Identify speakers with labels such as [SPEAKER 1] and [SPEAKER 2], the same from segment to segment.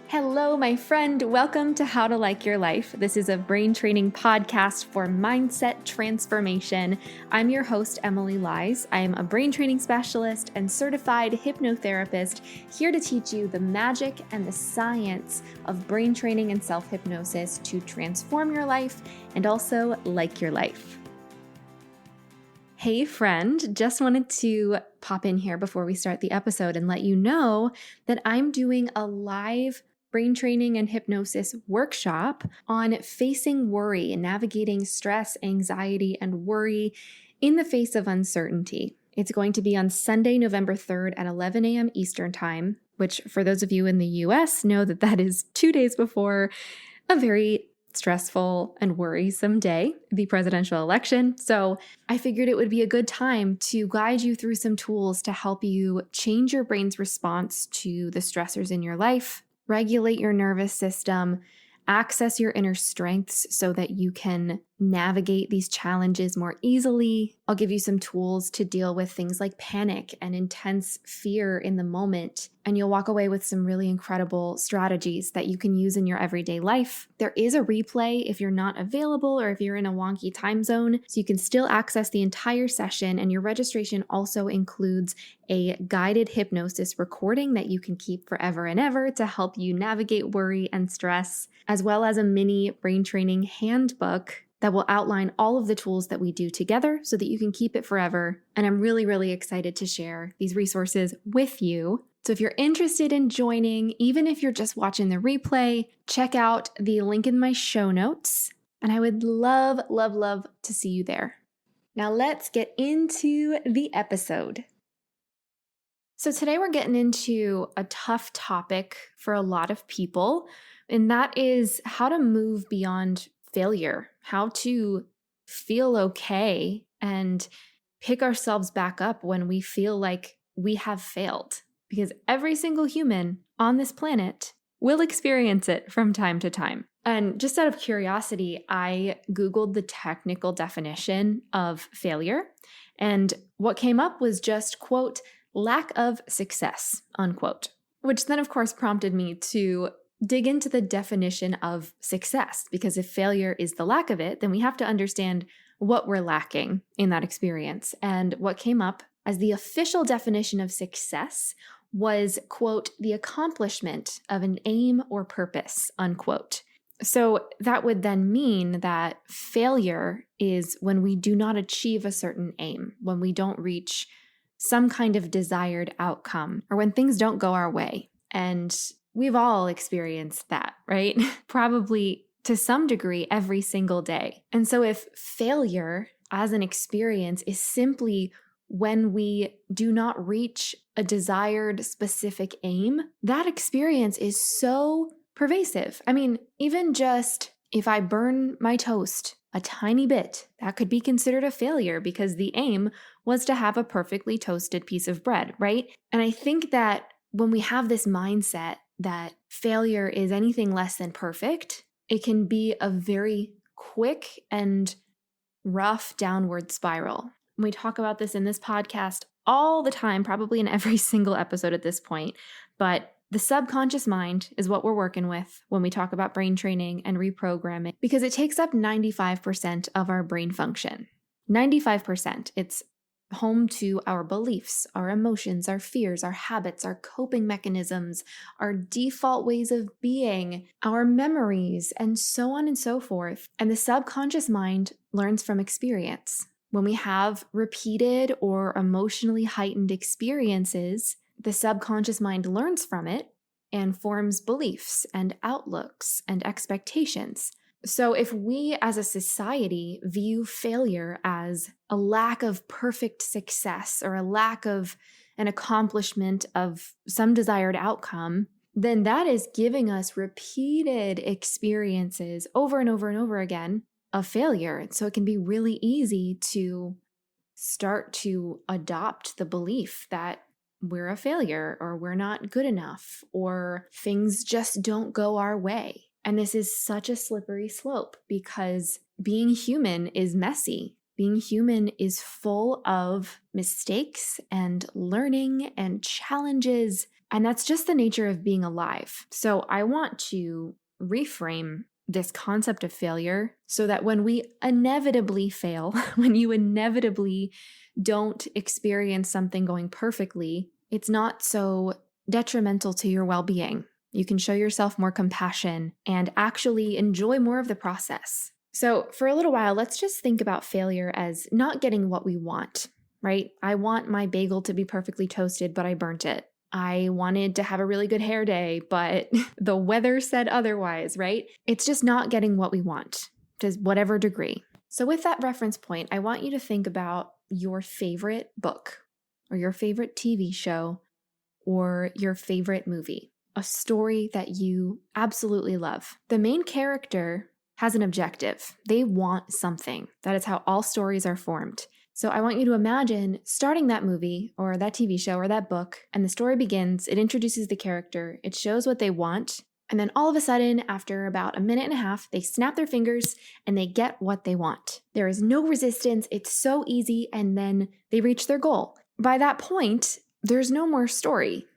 [SPEAKER 1] Hello, my friend. Welcome to How to Like Your Life. This is a brain training podcast for mindset transformation. I'm your host, Emilie. I am a brain training specialist and certified hypnotherapist here to teach you the magic and the science of brain training and self-hypnosis to transform your life and also like your life. Hey friend, just wanted to pop in here before we start the episode and let you know that I'm doing a live brain training and hypnosis workshop on facing worry and navigating stress, anxiety, and worry in the face of uncertainty. It's going to be on Sunday, November 3rd at 11 a.m. Eastern Time, which for those of you in the US know that is 2 days before a very stressful and worrisome day, the presidential election. So I figured it would be a good time to guide you through some tools to help you change your brain's response to the stressors in your life, regulate your nervous system, access your inner strengths so that you can navigate these challenges more easily. I'll give you some tools to deal with things like panic and intense fear in the moment, and you'll walk away with some really incredible strategies that you can use in your everyday life. There is a replay if you're not available or if you're in a wonky time zone, so you can still access the entire session, and your registration also includes a guided hypnosis recording that you can keep forever and ever to help you navigate worry and stress, as well as a mini brain training handbook that will outline all of the tools that we do together so that you can keep it forever. And I'm really, really excited to share these resources with you. So if you're interested in joining, even if you're just watching the replay, check out the link in my show notes. And I would love, love, love to see you there. Now let's get into the episode. So today we're getting into a tough topic for a lot of people, and that is how to move beyond failure, how to feel okay and pick ourselves back up when we feel like we have failed. Because every single human on this planet will experience it from time to time. And just out of curiosity, I Googled the technical definition of failure, and what came up was just, quote, lack of success, unquote, which then of course prompted me to dig into the definition of success, because if failure is the lack of it, then we have to understand what we're lacking in that experience. And what came up as the official definition of success was, quote, the accomplishment of an aim or purpose, unquote. So that would then mean that failure is when we do not achieve a certain aim, when we don't reach some kind of desired outcome, or when things don't go our way. And we've all experienced that, right? Probably to some degree every single day. And so if failure as an experience is simply when we do not reach a desired specific aim, that experience is so pervasive. I mean, even just if I burn my toast a tiny bit, that could be considered a failure because the aim was to have a perfectly toasted piece of bread, right? And I think that when we have this mindset that failure is anything less than perfect, it can be a very quick and rough downward spiral. We talk about this in this podcast all the time, probably in every single episode at this point, but the subconscious mind is what we're working with when we talk about brain training and reprogramming, because it takes up 95% of our brain function. 95%. It's home to our beliefs, our emotions, our fears, our habits, our coping mechanisms, our default ways of being, our memories, and so on and so forth. And the subconscious mind learns from experience. When we have repeated or emotionally heightened experiences, the subconscious mind learns from it and forms beliefs and outlooks and expectations. So if we as a society view failure as a lack of perfect success or a lack of an accomplishment of some desired outcome, then that is giving us repeated experiences over and over and over again of failure. So it can be really easy to start to adopt the belief that we're a failure or we're not good enough or things just don't go our way. And this is such a slippery slope because being human is messy. Being human is full of mistakes and learning and challenges And that's just the nature of being alive. So I want to reframe this concept of failure so that when we inevitably fail, when you inevitably don't experience something going perfectly, it's not so detrimental to your well-being. You can show yourself more compassion and actually enjoy more of the process. So for a little while, let's just think about failure as not getting what we want, right? I want my bagel to be perfectly toasted, but I burnt it. I wanted to have a really good hair day, but the weather said otherwise, right? It's just not getting what we want to whatever degree. So with that reference point, I want you to think about your favorite book or your favorite TV show or your favorite movie, a story that you absolutely love. The main character has an objective. They want something. That is how all stories are formed. So I want you to imagine starting that movie or that TV show or that book, and the story begins, it introduces the character, it shows what they want, and then all of a sudden, after about a minute and a half, they snap their fingers and they get what they want. There is no resistance, it's so easy, and then they reach their goal. By that point, there's no more story,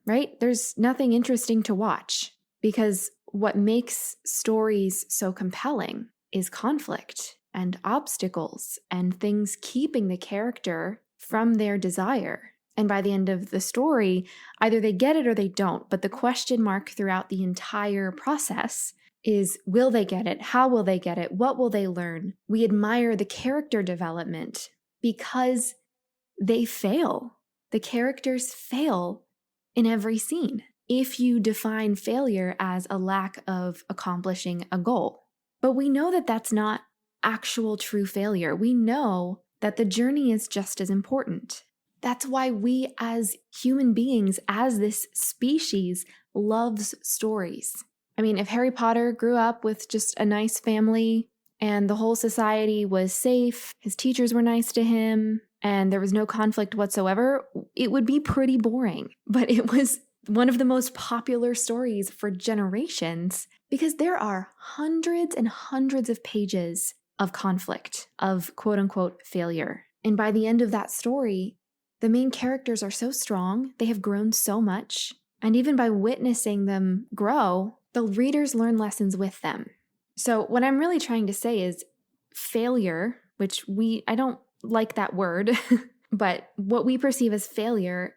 [SPEAKER 1] right? There's nothing interesting to watch because what makes stories so compelling is conflict and obstacles and things keeping the character from their desire. And by the end of the story, either they get it or they don't. But the question mark throughout the entire process is, will they get it? How will they get it? What will they learn? We admire the character development because they fail. The characters fail in every scene if you define failure as a lack of accomplishing a goal. But we know that that's not actual true failure. We know that the journey is just as important. That's why we as human beings, as this species, loves stories. I mean, if Harry Potter grew up with just a nice family and the whole society was safe, his teachers were nice to him, and there was no conflict whatsoever, it would be pretty boring. But it was one of the most popular stories for generations because there are hundreds and hundreds of pages of conflict, of quote unquote failure. And by the end of that story, the main characters are so strong, they have grown so much, and even by witnessing them grow, the readers learn lessons with them. So what I'm really trying to say is failure, which I don't like that word, but what we perceive as failure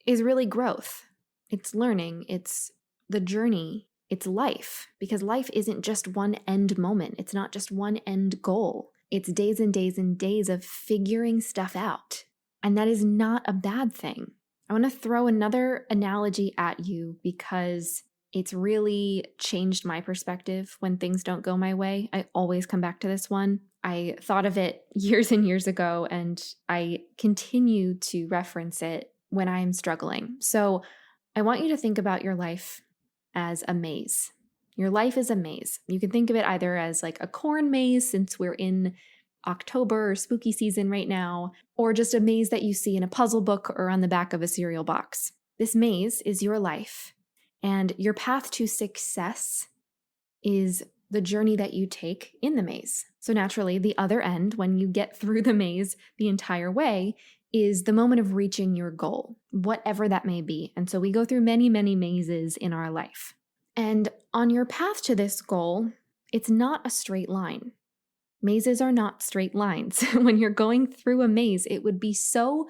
[SPEAKER 1] is really growth. It's learning, it's the journey, it's life, because life isn't just one end moment. It's not just one end goal. It's days and days and days of figuring stuff out. And that is not a bad thing. I want to throw another analogy at you because it's really changed my perspective when things don't go my way. I always come back to this one. I thought of it years and years ago, and I continue to reference it when I'm struggling. So I want you to think about your life as a maze. Your life is a maze. You can think of it either as like a corn maze, since we're in October or spooky season right now, or just a maze that you see in a puzzle book or on the back of a cereal box. This maze is your life, and your path to success is the journey that you take in the maze. So naturally, the other end, when you get through the maze the entire way, is the moment of reaching your goal, whatever that may be. And so we go through many, many mazes in our life. And on your path to this goal, it's not a straight line. Mazes are not straight lines. When you're going through a maze, it would be so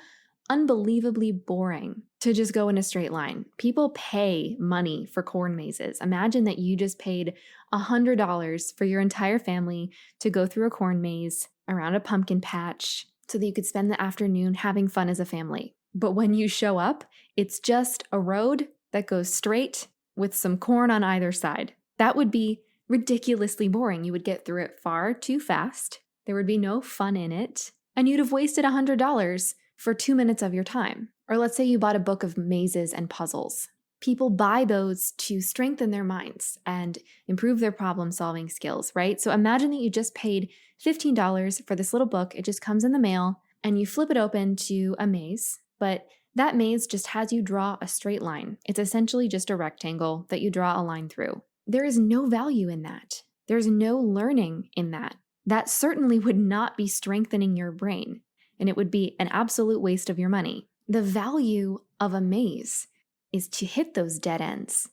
[SPEAKER 1] unbelievably boring to just go in a straight line. People pay money for corn mazes. Imagine that you just paid $100 for your entire family to go through a corn maze around a pumpkin patch so that you could spend the afternoon having fun as a family. But when you show up, it's just a road that goes straight with some corn on either side. That would be ridiculously boring. You would get through it far too fast. There would be no fun in it. And you'd have wasted $100 for 2 minutes of your time. Or let's say you bought a book of mazes and puzzles. People buy those to strengthen their minds and improve their problem-solving skills, right? So imagine that you just paid $15 for this little book. It just comes in the mail, and you flip it open to a maze, but that maze just has you draw a straight line. It's essentially just a rectangle that you draw a line through. There is no value in that. There's no learning in that. That certainly would not be strengthening your brain, and it would be an absolute waste of your money. The value of a maze is to hit those dead ends,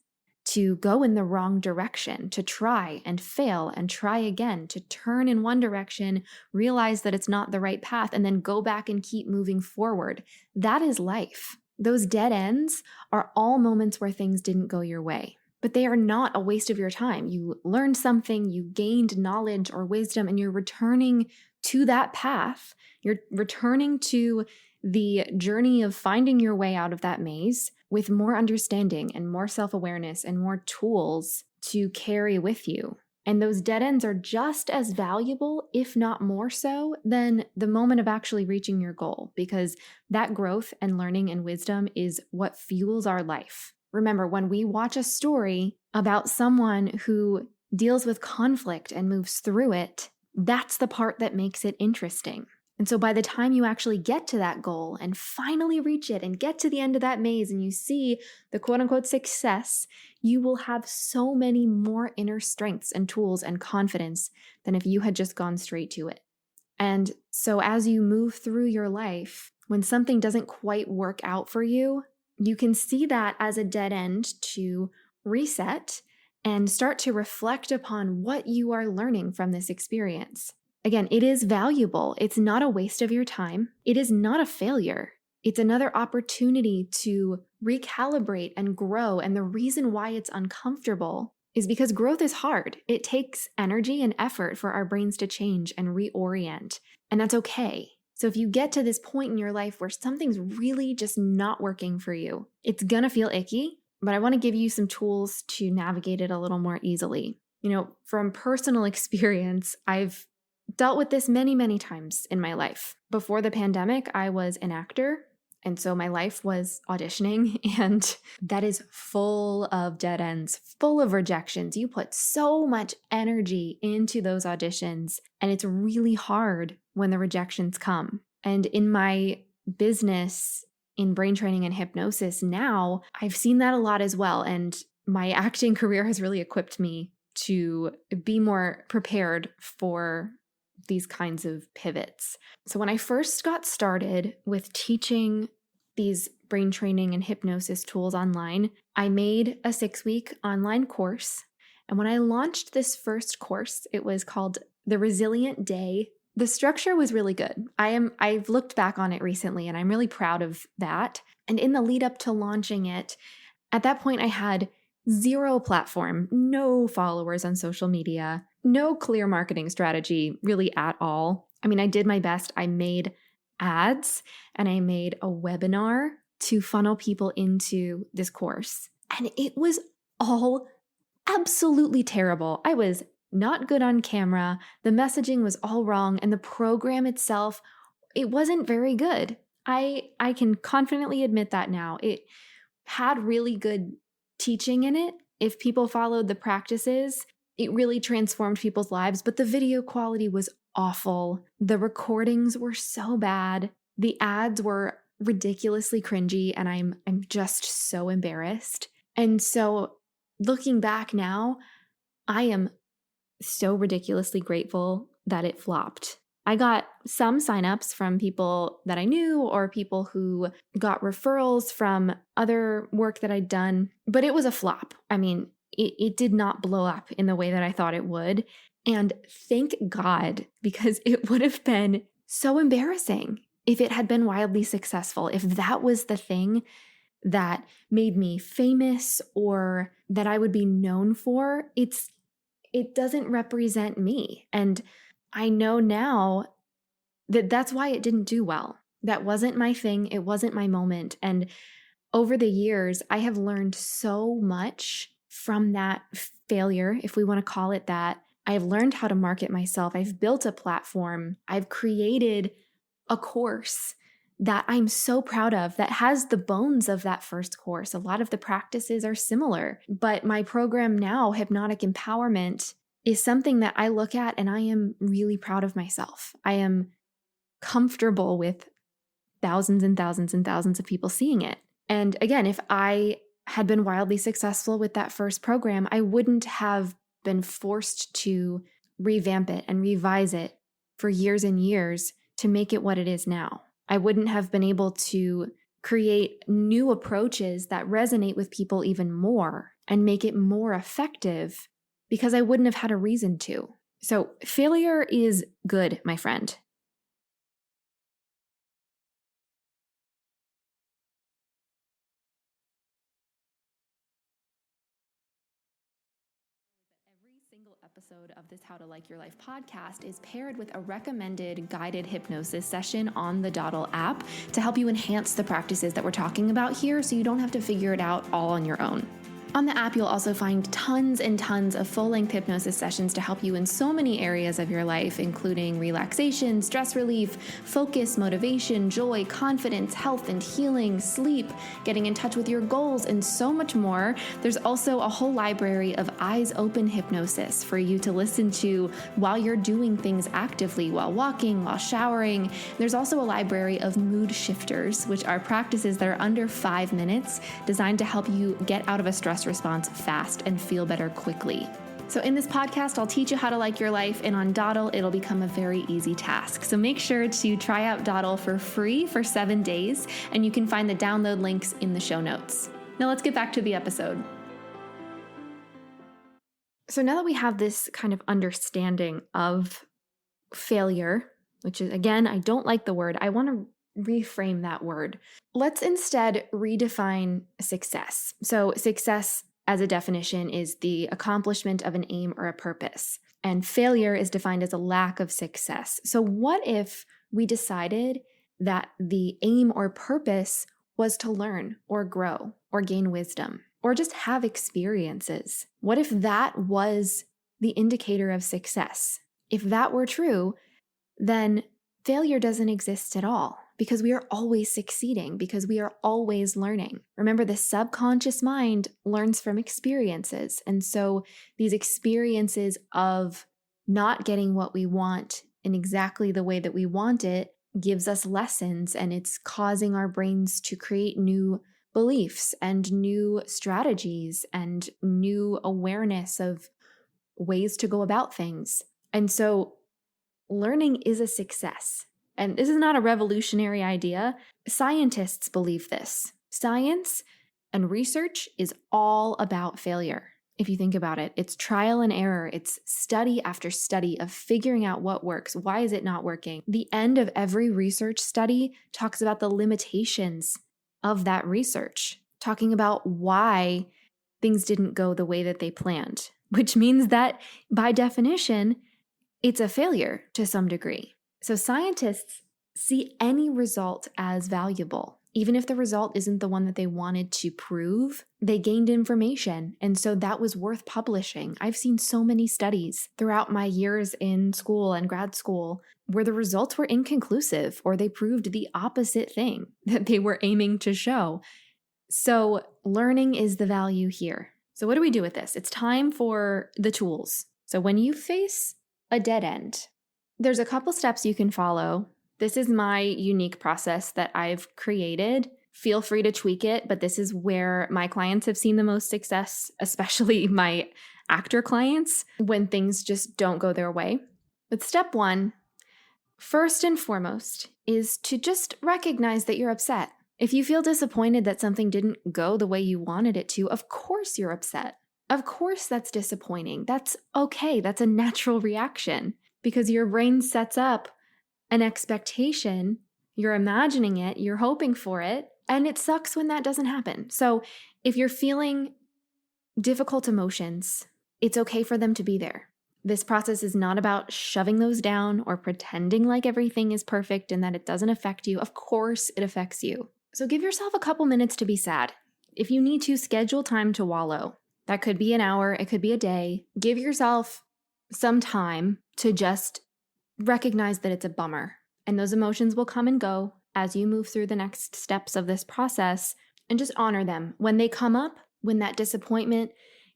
[SPEAKER 1] to go in the wrong direction, to try and fail and try again, to turn in one direction, realize that it's not the right path, and then go back and keep moving forward. That is life. Those dead ends are all moments where things didn't go your way, but they are not a waste of your time. You learned something, you gained knowledge or wisdom, and you're returning to that path. You're returning to the journey of finding your way out of that maze with more understanding and more self-awareness and more tools to carry with you. And those dead ends are just as valuable, if not more so, than the moment of actually reaching your goal, because that growth and learning and wisdom is what fuels our life. Remember, when we watch a story about someone who deals with conflict and moves through it, that's the part that makes it interesting. And so by the time you actually get to that goal and finally reach it and get to the end of that maze and you see the quote unquote success, you will have so many more inner strengths and tools and confidence than if you had just gone straight to it. And so as you move through your life, when something doesn't quite work out for you, you can see that as a dead end to reset and start to reflect upon what you are learning from this experience. Again, it is valuable. It's not a waste of your time. It is not a failure. It's another opportunity to recalibrate and grow. And the reason why it's uncomfortable is because growth is hard. It takes energy and effort for our brains to change and reorient. And that's okay. So if you get to this point in your life where something's really just not working for you, it's gonna feel icky, but I want to give you some tools to navigate it a little more easily. From personal experience, I've dealt with this many, many times in my life. Before the pandemic, I was an actor. And so my life was auditioning, and that is full of dead ends, full of rejections. You put so much energy into those auditions, and it's really hard when the rejections come. And in my business, in brain training and hypnosis now, I've seen that a lot as well. And my acting career has really equipped me to be more prepared for these kinds of pivots. So when I first got started with teaching these brain training and hypnosis tools online, I made a 6-week online course. And when I launched this first course, it was called The Resilient Day. The structure was really good. I've looked back on it recently and I'm really proud of that. And in the lead up to launching it, at that point I had 0 platform, no followers on social media, no clear marketing strategy really at all. I mean, I did my best. I made ads and I made a webinar to funnel people into this course. And it was all absolutely terrible. I was not good on camera. The messaging was all wrong. And the program itself, it wasn't very good. I can confidently admit that now. It had really good teaching in it. If people followed the practices, it really transformed people's lives, but the video quality was awful. The recordings were so bad. The ads were ridiculously cringy, and I'm just so embarrassed. And so looking back now, I am so ridiculously grateful that it flopped. I got some signups from people that I knew or people who got referrals from other work that I'd done, but it was a flop. I mean, it did not blow up in the way that I thought it would. And thank God, because it would have been so embarrassing if it had been wildly successful, if that was the thing that made me famous or that I would be known for. It doesn't represent me. And I know now that that's why it didn't do well. That wasn't my thing. It wasn't my moment. And over the years, I have learned so much from that failure, if we want to call it that. I've learned how to market myself. I've built a platform. I've created a course that I'm so proud of that has the bones of that first course. A lot of the practices are similar, but my program now, Hypnotic Empowerment, is something that I look at and I am really proud of myself. I am comfortable with thousands and thousands and thousands of people seeing it. And again, if I had been wildly successful with that first program, I wouldn't have been forced to revamp it and revise it for years and years to make it what it is now. I wouldn't have been able to create new approaches that resonate with people even more and make it more effective because I wouldn't have had a reason to. So failure is good, my friend. Every single episode of this How to Like Your Life podcast is paired with a recommended guided hypnosis session on the Doddle app to help you enhance the practices that we're talking about here so you don't have to figure it out all on your own. On the app, you'll also find tons and tons of full-length hypnosis sessions to help you in so many areas of your life, including relaxation, stress relief, focus, motivation, joy, confidence, health and healing, sleep, getting in touch with your goals, and so much more. There's also a whole library of eyes open hypnosis for you to listen to while you're doing things actively, while walking, while showering. There's also a library of mood shifters, which are practices that are under 5 minutes, designed to help you get out of a stress response fast and feel better quickly. So in this podcast, I'll teach you how to like your life, and on Doddle, it'll become a very easy task. So make sure to try out Doddle for free for 7 days, and you can find the download links in the show notes. Now let's get back to the episode. So now that we have this kind of understanding of failure, which is, again, I don't like the word, I want to reframe that word. Let's instead redefine success. So success, as a definition, is the accomplishment of an aim or a purpose. And failure is defined as a lack of success. So what if we decided that the aim or purpose was to learn or grow or gain wisdom or just have experiences? What if that was the indicator of success? If that were true, then failure doesn't exist at all, because we are always succeeding, because we are always learning. Remember, the subconscious mind learns from experiences. And so these experiences of not getting what we want in exactly the way that we want it gives us lessons, and it's causing our brains to create new beliefs and new strategies and new awareness of ways to go about things. And so learning is a success. And this is not a revolutionary idea. Scientists believe this. Science and research is all about failure. If you think about it, it's trial and error. It's study after study of figuring out what works. Why is it not working? The end of every research study talks about the limitations of that research, talking about why things didn't go the way that they planned, which means that by definition, it's a failure to some degree. So scientists see any result as valuable. Even if the result isn't the one that they wanted to prove, they gained information, and so that was worth publishing. I've seen so many studies throughout my years in school and grad school where the results were inconclusive, or they proved the opposite thing that they were aiming to show. So learning is the value here. So what do we do with this? It's time for the tools. So when you face a dead end, there's a couple steps you can follow. This is my unique process that I've created. Feel free to tweak it, but this is where my clients have seen the most success, especially my actor clients, when things just don't go their way. But step one, first and foremost, is to just recognize that you're upset. If you feel disappointed that something didn't go the way you wanted it to, of course you're upset. Of course that's disappointing. That's okay. That's a natural reaction because your brain sets up an expectation. You're imagining it, you're hoping for it, and it sucks when that doesn't happen. So if you're feeling difficult emotions, it's okay for them to be there. This process is not about shoving those down or pretending like everything is perfect and that it doesn't affect you. Of course it affects you. So give yourself a couple minutes to be sad. If you need to, schedule time to wallow. That could be an hour, it could be a day. Give yourself some time to just recognize that it's a bummer. And those emotions will come and go as you move through the next steps of this process, and just honor them. When they come up, when that disappointment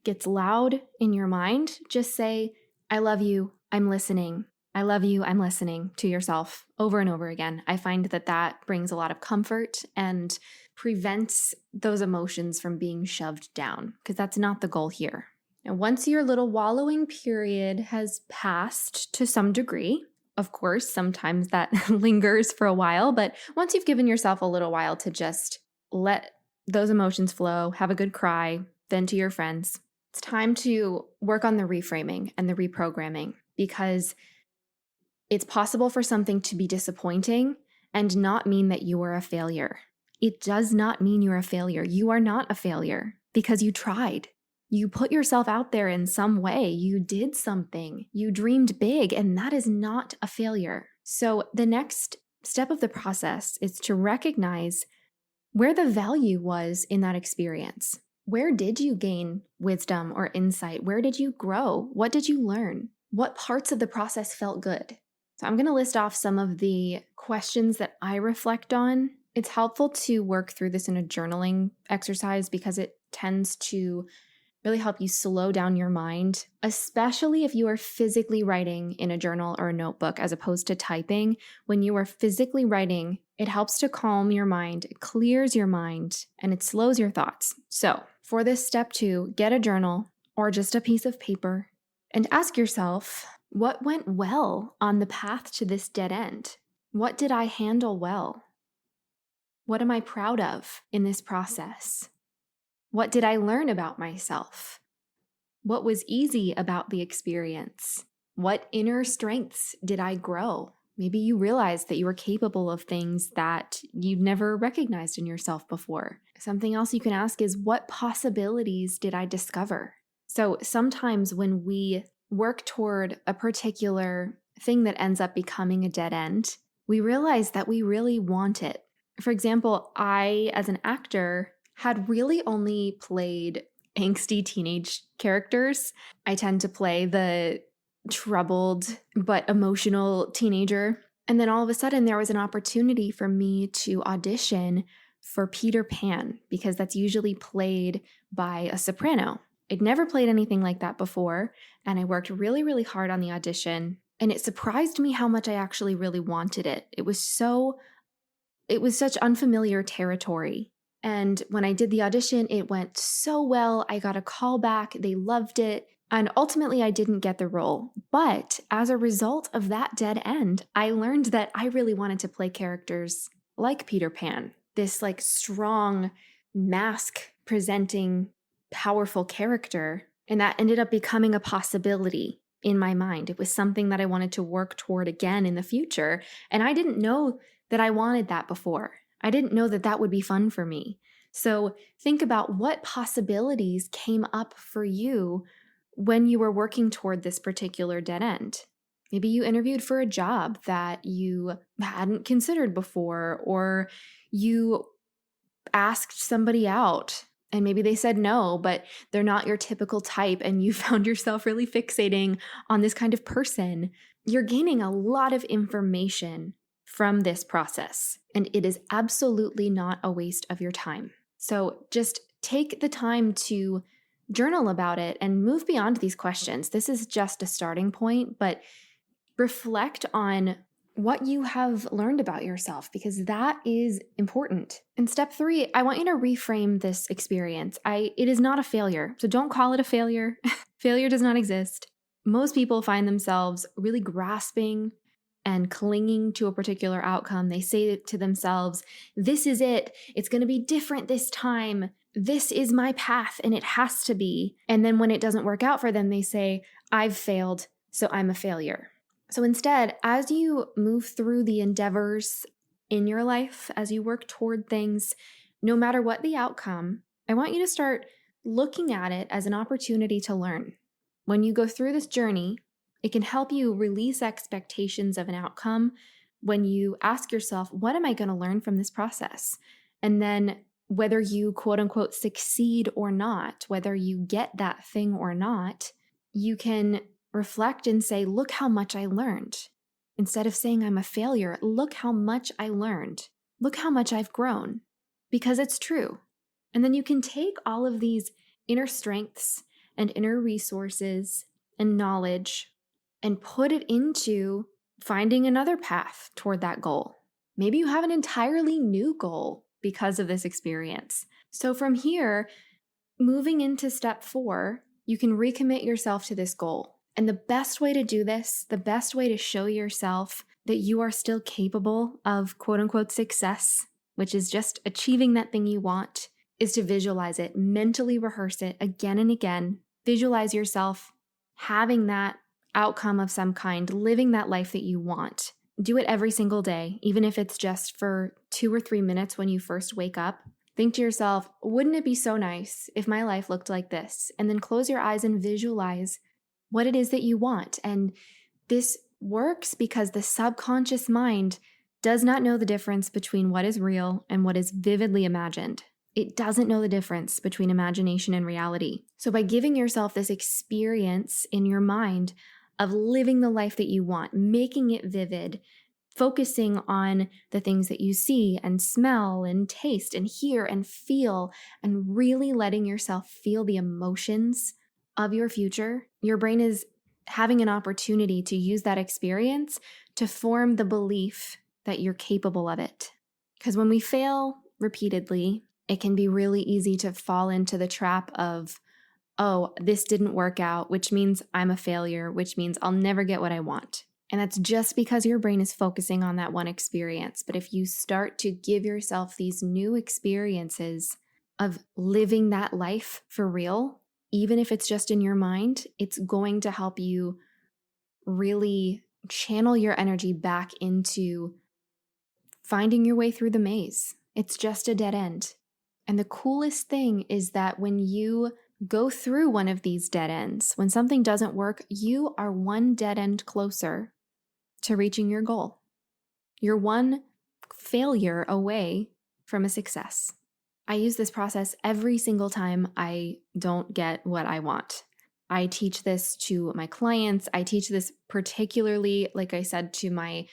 [SPEAKER 1] gets loud in your mind, just say, I love you, I'm listening. I love you, I'm listening to yourself over and over again. I find that that brings a lot of comfort and prevents those emotions from being shoved down, because that's not the goal here. And once your little wallowing period has passed to some degree, Of course, sometimes that lingers for a while, but once you've given yourself a little while to just let those emotions flow, have a good cry, vent to your friends, it's time to work on the reframing and the reprogramming, because it's possible for something to be disappointing and not mean that you are a failure. It does not mean you're a failure. You are not a failure because you tried. You put yourself out there in some way. You did something. You dreamed big, and that is not a failure. So the next step of the process is to recognize where the value was in that experience. Where did you gain wisdom or insight? Where did you grow? What did you learn? What parts of the process felt good? So I'm going to list off some of the questions that I reflect on. It's helpful to work through this in a journaling exercise because it tends to really help you slow down your mind, especially if you are physically writing in a journal or a notebook as opposed to typing. When you are physically writing, it helps to calm your mind, it clears your mind, and it slows your thoughts. So for this step 2, get a journal or just a piece of paper and ask yourself, what went well on the path to this dead end? What did I handle well? What am I proud of in this process? What did I learn about myself? What was easy about the experience? What inner strengths did I grow? Maybe you realized that you were capable of things that you'd never recognized in yourself before. Something else you can ask is, what possibilities did I discover? So sometimes when we work toward a particular thing that ends up becoming a dead end, we realize that we really want it. For example, I, as an actor, had really only played angsty teenage characters. I tend to play the troubled but emotional teenager. And then all of a sudden there was an opportunity for me to audition for Peter Pan, because that's usually played by a soprano. I'd never played anything like that before, and I worked really, really hard on the audition, and it surprised me how much I actually really wanted it. It was such unfamiliar territory. And when I did the audition, it went so well. I got a call back. They loved it. And ultimately, I didn't get the role. But as a result of that dead end, I learned that I really wanted to play characters like Peter Pan, this like strong mask presenting powerful character. And that ended up becoming a possibility in my mind. It was something that I wanted to work toward again in the future. And I didn't know that I wanted that before. I didn't know that that would be fun for me. So think about what possibilities came up for you when you were working toward this particular dead end. Maybe you interviewed for a job that you hadn't considered before, or you asked somebody out and maybe they said no, but they're not your typical type and you found yourself really fixating on this kind of person. You're gaining a lot of information from this process, and it is absolutely not a waste of your time. So just take the time to journal about it and move beyond these questions. This is just a starting point, but reflect on what you have learned about yourself, because that is important. In step 3, I want you to reframe this experience. It is not a failure, so don't call it a failure. Failure does not exist. Most people find themselves really grasping and clinging to a particular outcome. They say to themselves, this is it. It's going to be different this time. This is my path and it has to be. And then when it doesn't work out for them, they say, I've failed, so I'm a failure. So instead, as you move through the endeavors in your life, as you work toward things, no matter what the outcome, I want you to start looking at it as an opportunity to learn. When you go through this journey, it can help you release expectations of an outcome when you ask yourself, what am I going to learn from this process? And then whether you quote unquote succeed or not, whether you get that thing or not, you can reflect and say, look how much I learned. Instead of saying I'm a failure, look how much I learned. Look how much I've grown, because it's true. And then you can take all of these inner strengths and inner resources and knowledge and put it into finding another path toward that goal. Maybe you have an entirely new goal because of this experience. So from here, moving into step 4, you can recommit yourself to this goal. And the best way to do this, the best way to show yourself that you are still capable of quote unquote success, which is just achieving that thing you want, is to visualize it, mentally rehearse it again and again. Visualize yourself having that outcome of some kind, living that life that you want. Do it every single day, even if it's just for 2 or 3 minutes when you first wake up. Think to yourself, wouldn't it be so nice if my life looked like this? And then close your eyes and visualize what it is that you want. And this works because the subconscious mind does not know the difference between what is real and what is vividly imagined. It doesn't know the difference between imagination and reality. So by giving yourself this experience in your mind of living the life that you want, making it vivid, focusing on the things that you see and smell and taste and hear and feel, and really letting yourself feel the emotions of your future, your brain is having an opportunity to use that experience to form the belief that you're capable of it. Because when we fail repeatedly, it can be really easy to fall into the trap of, oh, this didn't work out, which means I'm a failure, which means I'll never get what I want. And that's just because your brain is focusing on that one experience. But if you start to give yourself these new experiences of living that life for real, even if it's just in your mind, it's going to help you really channel your energy back into finding your way through the maze. It's just a dead end. And the coolest thing is that when you go through one of these dead ends, when something doesn't work, you are one dead end closer to reaching your goal. You're one failure away from a success. I use this process every single time I don't get what I want. I teach this to my clients. I teach this particularly, like I said, to my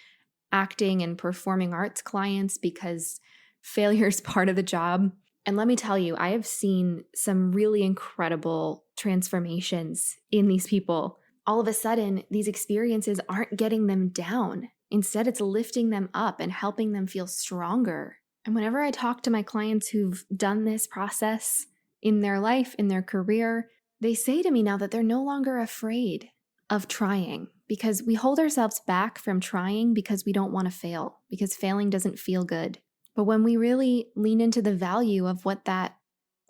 [SPEAKER 1] acting and performing arts clients because failure is part of the job. And let me tell you, I have seen some really incredible transformations in these people. All of a sudden, these experiences aren't getting them down. Instead, it's lifting them up and helping them feel stronger. And whenever I talk to my clients who've done this process in their life, in their career, they say to me now that they're no longer afraid of trying, because we hold ourselves back from trying because we don't want to fail, because failing doesn't feel good. But when we really lean into the value of what that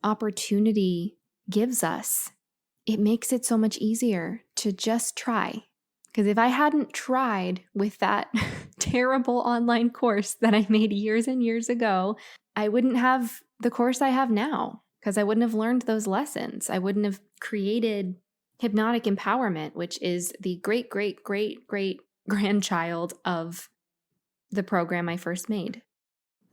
[SPEAKER 1] opportunity gives us, it makes it so much easier to just try. Because if I hadn't tried with that terrible online course that I made years and years ago, I wouldn't have the course I have now, because I wouldn't have learned those lessons. I wouldn't have created Hypnotic Empowerment, which is the great, great, great, great grandchild of the program I first made.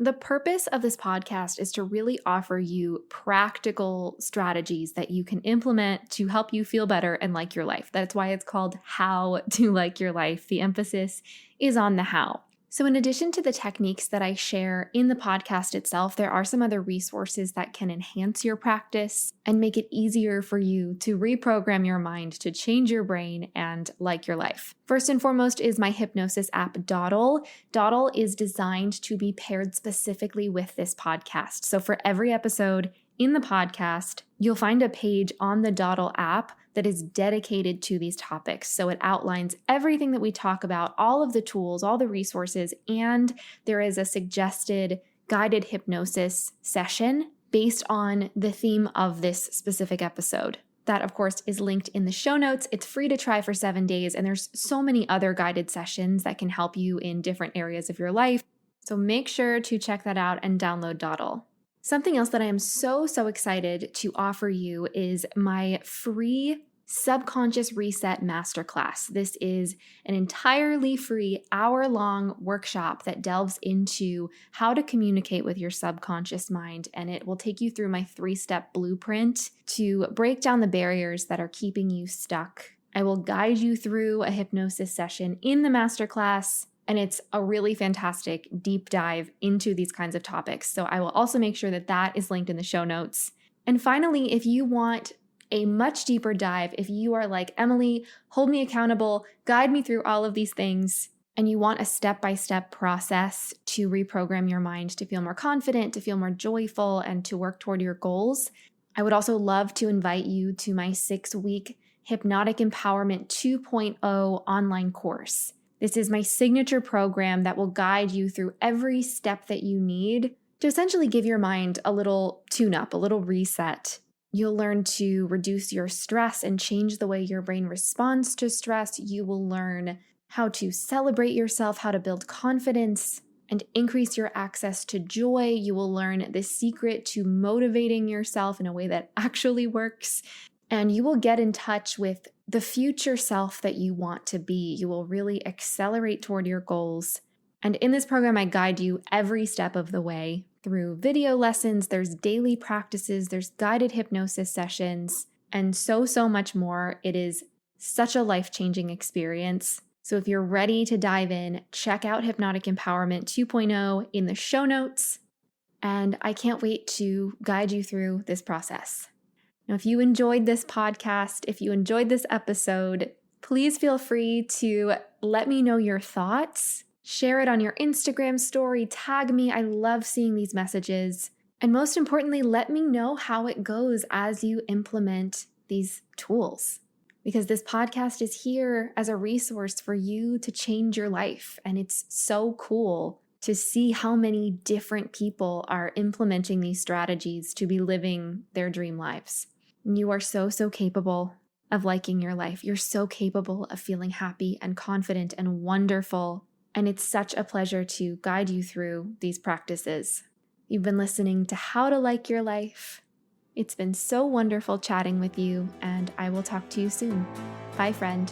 [SPEAKER 1] The purpose of this podcast is to really offer you practical strategies that you can implement to help you feel better and like your life. That's why it's called How to Like Your Life. The emphasis is on the how. So in addition to the techniques that I share in the podcast itself, there are some other resources that can enhance your practice and make it easier for you to reprogram your mind to change your brain and like your life. First and foremost is my hypnosis app, Dawdle. Dawdle is designed to be paired specifically with this podcast. So for every episode in the podcast, you'll find a page on the Dawdle app that is dedicated to these topics. So it outlines everything that we talk about, all of the tools, all the resources, and there is a suggested guided hypnosis session based on the theme of this specific episode. That, of course, is linked in the show notes. It's free to try for 7 days, and there's so many other guided sessions that can help you in different areas of your life. So make sure to check that out and download Dawdle. Something else that I am so excited to offer you is my free Subconscious Reset Masterclass. This is an entirely free hour-long workshop that delves into how to communicate with your subconscious mind, and it will take you through my 3-step blueprint to break down the barriers that are keeping you stuck. I will guide you through a hypnosis session in the masterclass, and it's a really fantastic deep dive into these kinds of topics. So I will also make sure that that is linked in the show notes. And finally, if you want a much deeper dive, if you are like, Emilie, hold me accountable, guide me through all of these things, and you want a step-by-step process to reprogram your mind to feel more confident, to feel more joyful, and to work toward your goals, I would also love to invite you to my 6-week Hypnotic Empowerment 2.0 online course. This is my signature program that will guide you through every step that you need to essentially give your mind a little tune-up, a little reset. You'll learn to reduce your stress and change the way your brain responds to stress. You will learn how to celebrate yourself, how to build confidence, and increase your access to joy. You will learn the secret to motivating yourself in a way that actually works. And you will get in touch with the future self that you want to be. You will really accelerate toward your goals. And in this program, I guide you every step of the way through video lessons. There's daily practices, there's guided hypnosis sessions, and so much more. It is such a life-changing experience. So if you're ready to dive in, check out Hypnotic Empowerment 2.0 in the show notes. And I can't wait to guide you through this process. Now, if you enjoyed this podcast, if you enjoyed this episode, please feel free to let me know your thoughts. Share it on your Instagram story, tag me. I love seeing these messages. And most importantly, let me know how it goes as you implement these tools. Because this podcast is here as a resource for you to change your life. And it's so cool to see how many different people are implementing these strategies to be living their dream lives. And you are so capable of liking your life. You're so capable of feeling happy and confident and wonderful. And it's such a pleasure to guide you through these practices. You've been listening to How to Like Your Life. It's been so wonderful chatting with you, and I will talk to you soon. Bye, friend.